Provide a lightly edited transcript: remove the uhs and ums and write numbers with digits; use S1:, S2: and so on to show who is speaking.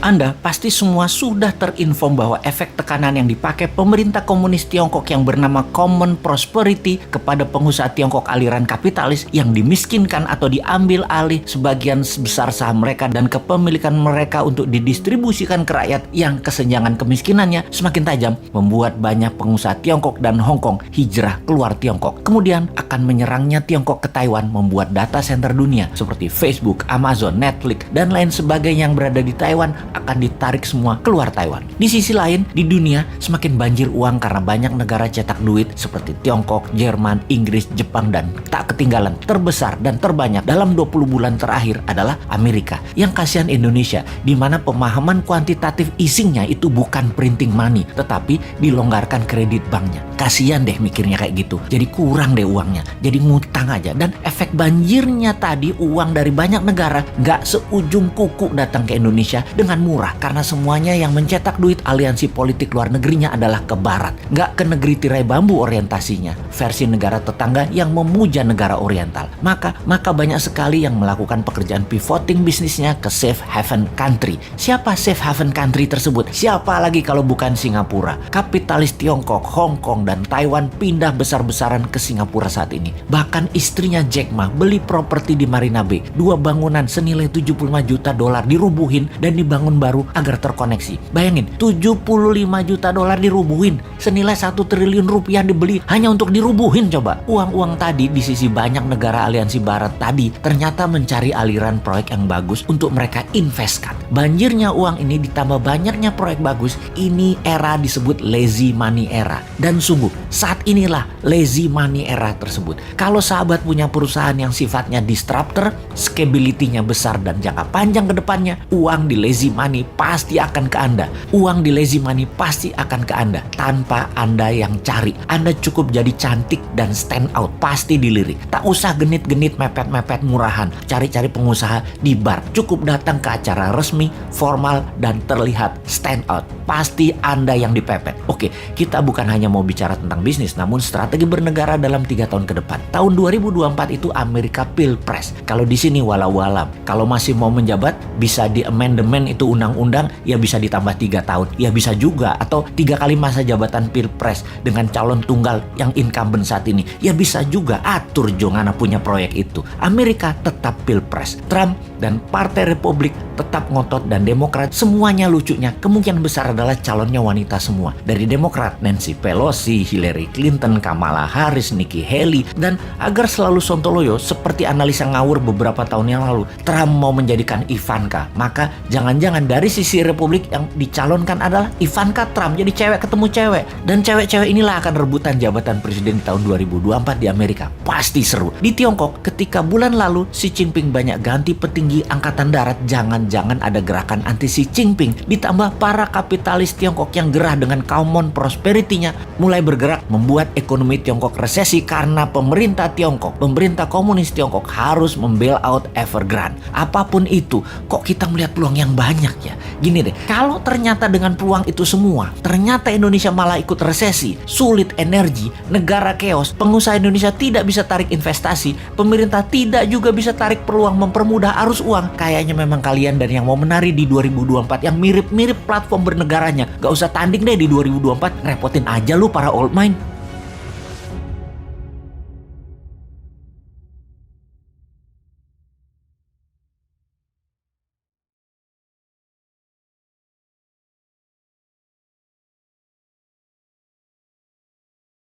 S1: Anda pasti semua sudah terinform bahwa efek tekanan yang dipakai pemerintah komunis Tiongkok yang bernama Common Prosperity kepada pengusaha Tiongkok aliran kapitalis yang dimiskinkan atau diambil alih sebagian besar saham mereka dan kepemilikan mereka untuk didistribusikan ke rakyat yang kesenjangan kemiskinannya semakin tajam, membuat banyak pengusaha Tiongkok dan Hong Kong hijrah keluar Tiongkok. Kemudian akan menyerangnya Tiongkok ke Taiwan, membuat data center dunia seperti Facebook, Amazon, Netflix, dan lain sebagainya yang berada di Taiwan akan ditarik semua keluar Taiwan. Di sisi lain, di dunia semakin banjir uang karena banyak negara cetak duit seperti Tiongkok, Jerman, Inggris, Jepang, dan tak ketinggalan terbesar dan terbanyak dalam 20 bulan terakhir adalah Amerika. Yang kasihan Indonesia, di mana pemahaman kuantitatif easingnya itu bukan printing money, tetapi dilonggarkan kredit banknya. Kasihan deh mikirnya kayak gitu. Jadi kurang deh uangnya, jadi ngutang aja. Dan efek banjirnya tadi, uang dari banyak negara nggak seujung kuku datang ke Indonesia dengan murah, karena semuanya yang mencetak duit aliansi politik luar negerinya adalah ke barat, nggak ke negeri tirai bambu orientasinya, versi negara tetangga yang memuja negara oriental. Maka banyak sekali yang melakukan pekerjaan pivoting bisnisnya ke safe haven country. Siapa safe haven country tersebut? Siapa lagi kalau bukan Singapura? Kapitalis Tiongkok, Hong Kong, dan Taiwan pindah besar-besaran ke Singapura saat ini. Bahkan istrinya Jack Ma beli properti di Marina Bay, 2 bangunan senilai 75 juta dolar dirubuhin dan dibangun baru agar terkoneksi. Bayangin, 75 juta dolar dirubuhin, senilai 1 triliun rupiah dibeli hanya untuk dirubuhin. Coba, uang-uang tadi di sisi banyak negara aliansi barat tadi ternyata mencari aliran proyek yang bagus untuk mereka investkan. Banjirnya uang ini ditambah banyaknya proyek bagus, ini era disebut lazy money era. Dan sungguh, saat inilah lazy money era tersebut. Kalau sahabat punya perusahaan yang sifatnya disruptor, scalability-nya besar dan jangka panjang ke depannya, uang di lazy money pasti akan ke Anda. Uang di lazy money pasti akan ke Anda tanpa Anda yang cari. Anda cukup jadi cantik dan stand out, pasti dilirik. Tak usah genit-genit mepet-mepet murahan, cari-cari pengusaha di bar. Cukup datang ke acara resmi, formal, dan terlihat stand out. Pasti Anda yang dipepet. Oke, kita bukan hanya mau bicara tentang bisnis, namun strategi bernegara dalam 3 tahun ke depan. Tahun 2024 itu Amerika Pilpres. Kalau di sini walau-walam, kalau masih mau menjabat, bisa di amendement itu undang-undang, ya bisa ditambah 3 tahun. Ya bisa juga, atau 3 kali masa jabatan Pilpres dengan calon tunggal yang incumbent saat ini. Ya bisa juga, atur Jongana punya proyek itu. Amerika tetap Pilpres. Trump dan Partai Republik tetap ngotot, dan Demokrat semuanya lucunya kemungkinan besar adalah calonnya wanita semua. Dari Demokrat, Nancy Pelosi, Hillary Clinton, Kamala Harris, Nikki Haley, dan agar selalu sontoloyo seperti analisa ngawur beberapa tahun yang lalu, Trump mau menjadikan Ivanka. Maka jangan-jangan dari sisi Republik yang dicalonkan adalah Ivanka Trump, jadi cewek ketemu cewek. Dan cewek-cewek inilah akan rebutan jabatan presiden di tahun 2024 di Amerika. Pasti seru. Di Tiongkok, ketika bulan lalu Xi Jinping banyak ganti petinggi angkatan darat, jangan-jangan ada gerakan anti Xi Jinping. Ditambah para kapitalis Tiongkok yang gerah dengan Common Prosperity-nya mulai bergerak, membuat ekonomi Tiongkok resesi karena pemerintah Tiongkok, pemerintah komunis Tiongkok harus membail out Evergrande. Apapun itu, kok kita melihat peluang yang banyak ya? Gini deh, kalau ternyata dengan peluang itu semua, ternyata Indonesia malah ikut resesi, sulit energi, negara chaos, pengusaha Indonesia tidak bisa tarik investasi, pemerintah tidak juga bisa tarik peluang mempermudah arus uang, kayaknya memang kalian dan yang mau menari di 2024 yang mirip-mirip platform bernegaranya, gak usah tanding deh di 2024, repotin aja lu para old mind.